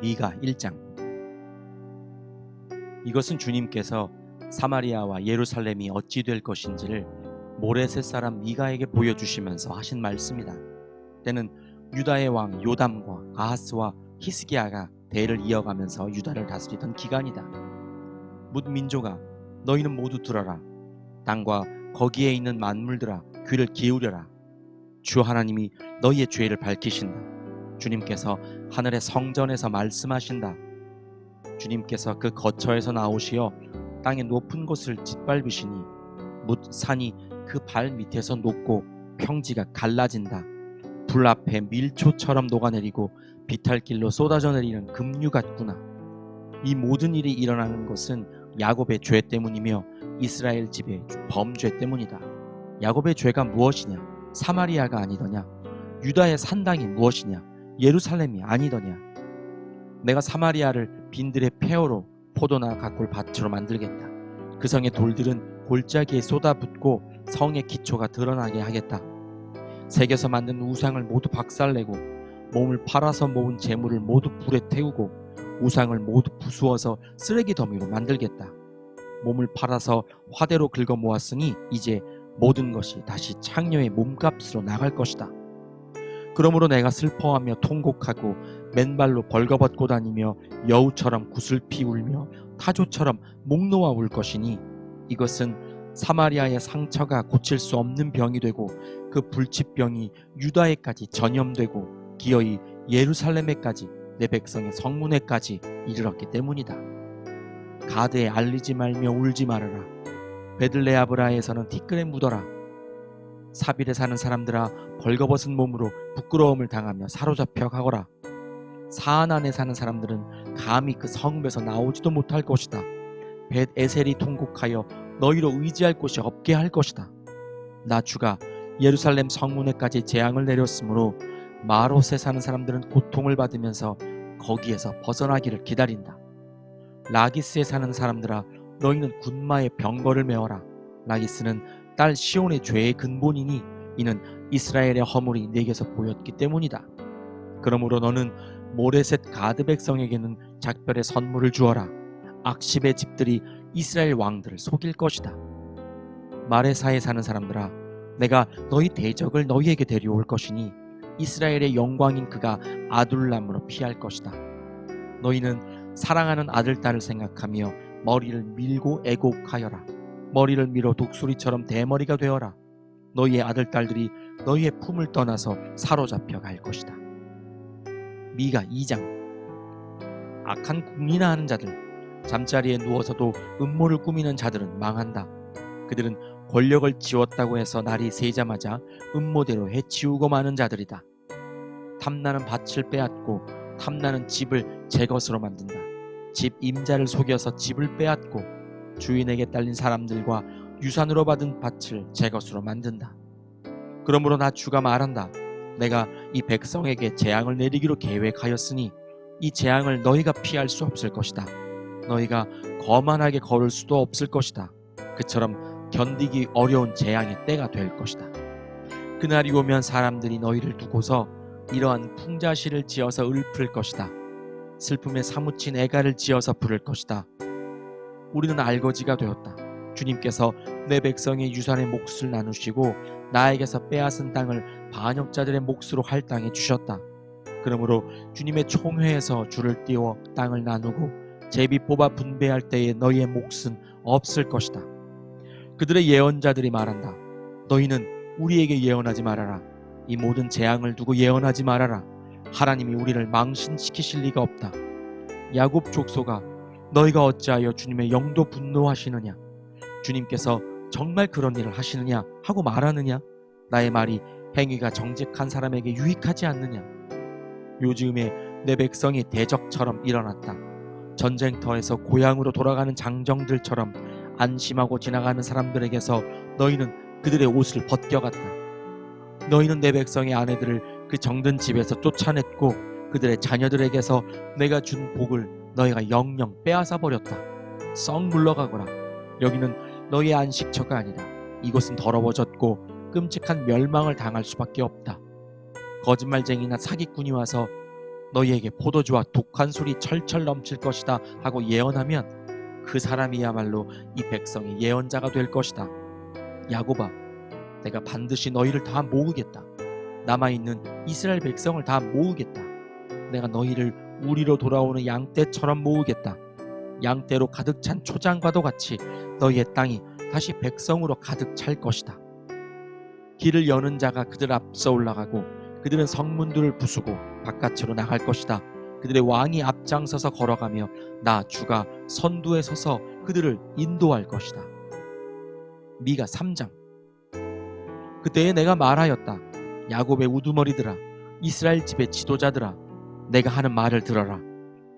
미가 1장. 이것은 주님께서 사마리아와 예루살렘이 어찌 될 것인지를 모레셋 사람 미가에게 보여주시면서 하신 말씀이다. 때는 유다의 왕 요담과 아하스와 히스기야가 대를 이어가면서 유다를 다스리던 기간이다. 뭇 민족아, 너희는 모두 들어라. 땅과 거기에 있는 만물들아, 귀를 기울여라. 주 하나님이 너희의 죄를 밝히신다. 주님께서 하늘의 성전에서 말씀하신다. 주님께서 그 거처에서 나오시어 땅의 높은 곳을 짓밟으시니 뭇 산이 그 발 밑에서 녹고 평지가 갈라진다. 불 앞에 밀초처럼 녹아내리고 비탈길로 쏟아져 내리는 급류 같구나. 이 모든 일이 일어나는 것은 야곱의 죄 때문이며 이스라엘 집의 범죄 때문이다. 야곱의 죄가 무엇이냐? 사마리아가 아니더냐? 유다의 산당이 무엇이냐? 예루살렘이 아니더냐? 내가 사마리아를 빈들의 폐허로 포도나 가꿀 밭으로 만들겠다. 그 성의 돌들은 골짜기에 쏟아붓고 성의 기초가 드러나게 하겠다. 색에서 만든 우상을 모두 박살내고 몸을 팔아서 모은 재물을 모두 불에 태우고 우상을 모두 부수어서 쓰레기 더미로 만들겠다. 몸을 팔아서 화대로 긁어 모았으니 이제 모든 것이 다시 창녀의 몸값으로 나갈 것이다. 그러므로 내가 슬퍼하며 통곡하고 맨발로 벌거벗고 다니며 여우처럼 구슬피 울며 타조처럼 목 놓아 울 것이니 이것은 사마리아의 상처가 고칠 수 없는 병이 되고 그 불치병이 유다에까지 전염되고 기어이 예루살렘에까지 내 백성의 성문에까지 이르렀기 때문이다. 가드에 알리지 말며 울지 말아라. 베들레아브라에서는 티끌에 묻어라. 사빌에 사는 사람들아, 벌거벗은 몸으로 부끄러움을 당하며 사로잡혀 가거라. 사안 안에 사는 사람들은 감히 그 성읍에서 나오지도 못할 것이다. 벳 에셀이 통곡하여 너희로 의지할 곳이 없게 할 것이다. 나 주가 예루살렘 성문에까지 재앙을 내렸으므로 마롯에 사는 사람들은 고통을 받으면서 거기에서 벗어나기를 기다린다. 라기스에 사는 사람들아, 너희는 군마의 병거를 메어라. 라기스는 딸 시온의 죄의 근본이니 이는 이스라엘의 허물이 내게서 보였기 때문이다. 그러므로 너는 모레셋 가드 백성에게는 작별의 선물을 주어라. 악십의 집들이 이스라엘 왕들을 속일 것이다. 마레사에 사는 사람들아, 내가 너희 대적을 너희에게 데려올 것이니 이스라엘의 영광인 그가 아둘람으로 피할 것이다. 너희는 사랑하는 아들 딸을 생각하며 머리를 밀고 애곡하여라. 머리를 밀어 독수리처럼 대머리가 되어라. 너희의 아들 딸들이 너희의 품을 떠나서 사로잡혀 갈 것이다. 미가 2장. 악한 궁리나 하는 자들, 잠자리에 누워서도 음모를 꾸미는 자들은 망한다. 그들은 권력을 지웠다고 해서 날이 새자마자 음모대로 해치우고 마는 자들이다. 탐나는 밭을 빼앗고 탐나는 집을 제 것으로 만든다. 집 임자를 속여서 집을 빼앗고 주인에게 딸린 사람들과 유산으로 받은 밭을 제 것으로 만든다. 그러므로 나 주가 말한다. 내가 이 백성에게 재앙을 내리기로 계획하였으니 이 재앙을 너희가 피할 수 없을 것이다. 너희가 거만하게 걸을 수도 없을 것이다. 그처럼 견디기 어려운 재앙의 때가 될 것이다. 그날이 오면 사람들이 너희를 두고서 이러한 풍자시를 지어서 읊을 것이다. 슬픔에 사무친 애가를 지어서 부를 것이다. 우리는 알거지가 되었다. 주님께서 내 백성의 유산의 몫을 나누시고 나에게서 빼앗은 땅을 반역자들의 몫으로 할당해 주셨다. 그러므로 주님의 총회에서 줄을 띄워 땅을 나누고 제비 뽑아 분배할 때에 너희의 몫은 없을 것이다. 그들의 예언자들이 말한다. 너희는 우리에게 예언하지 말아라. 이 모든 재앙을 두고 예언하지 말아라. 하나님이 우리를 망신시키실 리가 없다. 야곱 족속아, 너희가 어찌하여 주님의 영도 분노하시느냐? 주님께서 정말 그런 일을 하시느냐 하고 말하느냐? 나의 말이 행위가 정직한 사람에게 유익하지 않느냐? 요즘에 내 백성이 대적처럼 일어났다. 전쟁터에서 고향으로 돌아가는 장정들처럼 안심하고 지나가는 사람들에게서 너희는 그들의 옷을 벗겨갔다. 너희는 내 백성의 아내들을 그 정든 집에서 쫓아냈고 그들의 자녀들에게서 내가 준 복을 너희가 영영 빼앗아 버렸다. 썩 물러가거라. 여기는 너희의 안식처가 아니다. 이곳은 더러워졌고 끔찍한 멸망을 당할 수밖에 없다. 거짓말쟁이나 사기꾼이 와서 너희에게 포도주와 독한 술이 철철 넘칠 것이다 하고 예언하면 그 사람이야말로 이 백성의 예언자가 될 것이다. 야곱아, 내가 반드시 너희를 다 모으겠다. 남아있는 이스라엘 백성을 다 모으겠다. 내가 너희를 우리로 돌아오는 양떼처럼 모으겠다. 양떼로 가득 찬 초장과도 같이 너희의 땅이 다시 백성으로 가득 찰 것이다. 길을 여는 자가 그들 앞서 올라가고 그들은 성문들을 부수고 바깥으로 나갈 것이다. 그들의 왕이 앞장서서 걸어가며 나 주가 선두에 서서 그들을 인도할 것이다. 미가 3장. 그때에 내가 말하였다. 야곱의 우두머리들아, 이스라엘 집의 지도자들아, 내가 하는 말을 들어라.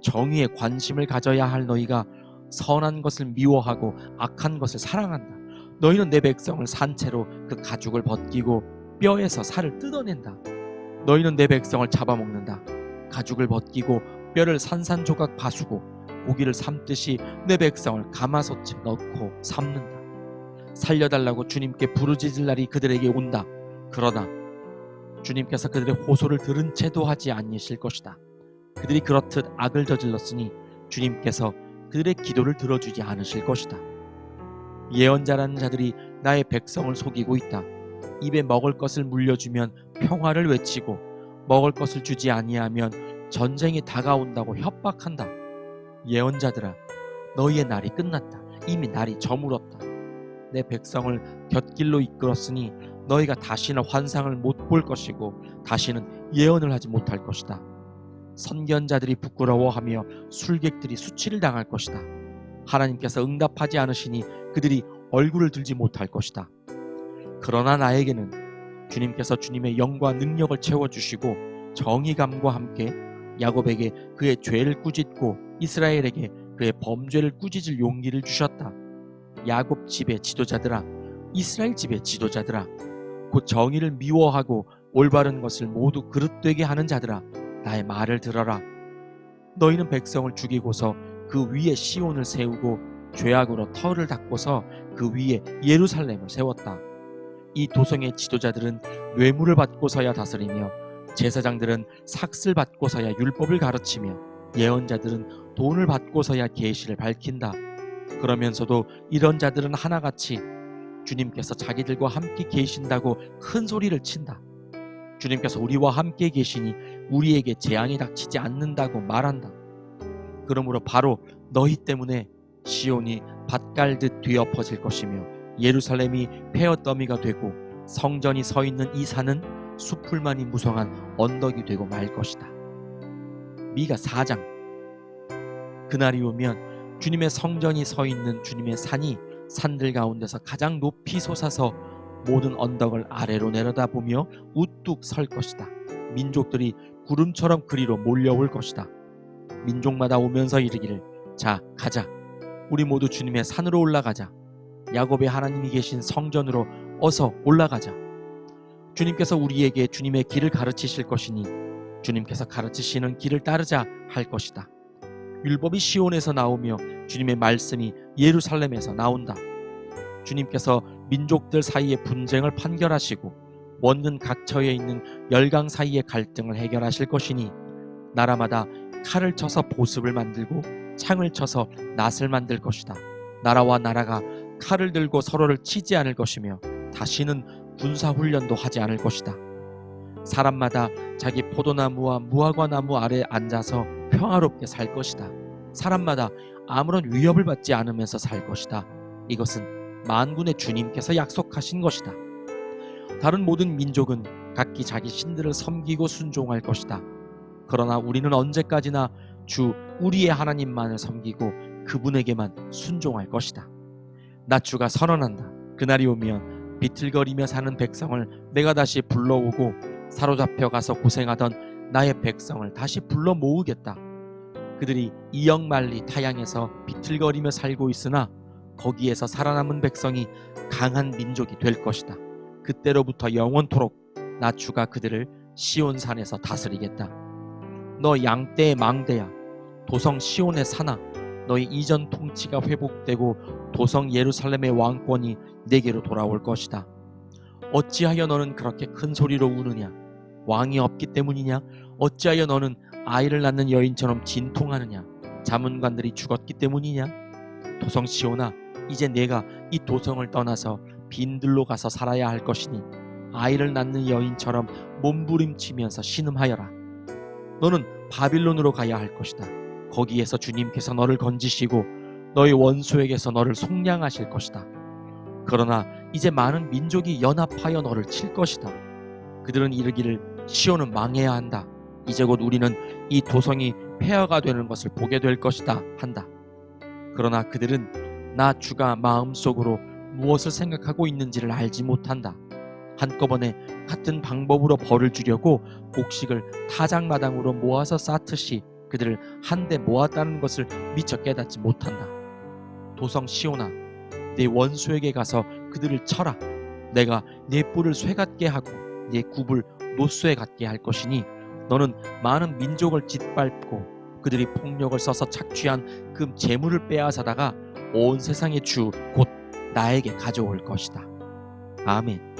정의에 관심을 가져야 할 너희가 선한 것을 미워하고 악한 것을 사랑한다. 너희는 내 백성을 산채로 그 가죽을 벗기고 뼈에서 살을 뜯어낸다. 너희는 내 백성을 잡아먹는다. 가죽을 벗기고 뼈를 산산조각 바수고 고기를 삶듯이 내 백성을 가마솥에 넣고 삶는다. 살려달라고 주님께 부르짖을 날이 그들에게 온다. 그러나 주님께서 그들의 호소를 들은 채도 하지 아니실 것이다. 그들이 그렇듯 악을 저질렀으니 주님께서 그들의 기도를 들어주지 않으실 것이다. 예언자라는 자들이 나의 백성을 속이고 있다. 입에 먹을 것을 물려주면 평화를 외치고 먹을 것을 주지 아니하면 전쟁이 다가온다고 협박한다. 예언자들아, 너희의 날이 끝났다. 이미 날이 저물었다. 내 백성을 곁길로 이끌었으니 너희가 다시는 환상을 못 볼 것이고 다시는 예언을 하지 못할 것이다. 선견자들이 부끄러워하며 술객들이 수치를 당할 것이다. 하나님께서 응답하지 않으시니 그들이 얼굴을 들지 못할 것이다. 그러나 나에게는 주님께서 주님의 영과 능력을 채워주시고 정의감과 함께 야곱에게 그의 죄를 꾸짖고 이스라엘에게 그의 범죄를 꾸짖을 용기를 주셨다. 야곱 집의 지도자들아, 이스라엘 집의 지도자들아, 곧 정의를 미워하고 올바른 것을 모두 그릇되게 하는 자들아, 나의 말을 들어라. 너희는 백성을 죽이고서 그 위에 시온을 세우고 죄악으로 터를 닦고서 그 위에 예루살렘을 세웠다. 이 도성의 지도자들은 뇌물을 받고서야 다스리며 제사장들은 삭슬 받고서야 율법을 가르치며 예언자들은 돈을 받고서야 계시를 밝힌다. 그러면서도 이런 자들은 하나같이 주님께서 자기들과 함께 계신다고 큰 소리를 친다. 주님께서 우리와 함께 계시니 우리에게 재앙이 닥치지 않는다고 말한다. 그러므로 바로 너희 때문에 시온이 밭갈듯 뒤엎어질 것이며 예루살렘이 폐허더미가 되고 성전이 서 있는 이 산은 수풀만이 무성한 언덕이 되고 말 것이다. 미가 4장. 그날이 오면 주님의 성전이 서 있는 주님의 산이 산들 가운데서 가장 높이 솟아서 모든 언덕을 아래로 내려다보며 우뚝 설 것이다. 민족들이 구름처럼 그리로 몰려올 것이다. 민족마다 오면서 이르기를, 자, 가자. 우리 모두 주님의 산으로 올라가자. 야곱의 하나님이 계신 성전으로 어서 올라가자. 주님께서 우리에게 주님의 길을 가르치실 것이니 주님께서 가르치시는 길을 따르자 할 것이다. 율법이 시온에서 나오며 주님의 말씀이 예루살렘에서 나온다. 주님께서 민족들 사이의 분쟁을 판결하시고 원근 각처에 있는 열강 사이의 갈등을 해결하실 것이니 나라마다 칼을 쳐서 보습을 만들고 창을 쳐서 낫을 만들 것이다. 나라와 나라가 칼을 들고 서로를 치지 않을 것이며 다시는 군사훈련도 하지 않을 것이다. 사람마다 자기 포도나무와 무화과나무 아래 앉아서 평화롭게 살 것이다. 사람마다 아무런 위협을 받지 않으면서 살 것이다. 이것은 만군의 주님께서 약속하신 것이다. 다른 모든 민족은 각기 자기 신들을 섬기고 순종할 것이다. 그러나 우리는 언제까지나 주 우리의 하나님만을 섬기고 그분에게만 순종할 것이다. 나 주가 선언한다. 그날이 오면 비틀거리며 사는 백성을 내가 다시 불러오고 사로잡혀 가서 고생하던 나의 백성을 다시 불러 모으겠다. 그들이 이역만리 타양에서 비틀거리며 살고 있으나 거기에서 살아남은 백성이 강한 민족이 될 것이다. 그때로부터 영원토록 나 주가 그들을 시온산에서 다스리겠다. 너 양떼의 망대야, 도성 시온의 산아, 너희 이전 통치가 회복되고 도성 예루살렘의 왕권이 내게로 돌아올 것이다. 어찌하여 너는 그렇게 큰 소리로 우느냐? 왕이 없기 때문이냐? 어찌하여 너는 아이를 낳는 여인처럼 진통하느냐? 자문관들이 죽었기 때문이냐? 도성 시온아, 이제 내가 이 도성을 떠나서 빈들로 가서 살아야 할 것이니 아이를 낳는 여인처럼 몸부림치면서 신음하여라. 너는 바빌론으로 가야 할 것이다. 거기에서 주님께서 너를 건지시고 너희 원수에게서 너를 속량하실 것이다. 그러나 이제 많은 민족이 연합하여 너를 칠 것이다. 그들은 이르기를 시온은 망해야 한다. 이제 곧 우리는 이 도성이 폐허가 되는 것을 보게 될 것이다 한다. 그러나 그들은 나 주가 마음속으로 무엇을 생각하고 있는지를 알지 못한다. 한꺼번에 같은 방법으로 벌을 주려고 곡식을 타작마당으로 모아서 쌓듯이 그들을 한데 모았다는 것을 미처 깨닫지 못한다. 도성 시온아, 네 원수에게 가서 그들을 쳐라. 내가 네 뿔을 쇠 같게 하고 네 굽을 노쇠 같게 할 것이니 너는 많은 민족을 짓밟고 그들이 폭력을 써서 착취한 그 재물을 빼앗아다가 온 세상의 주 곧 나에게 가져올 것이다. 아멘.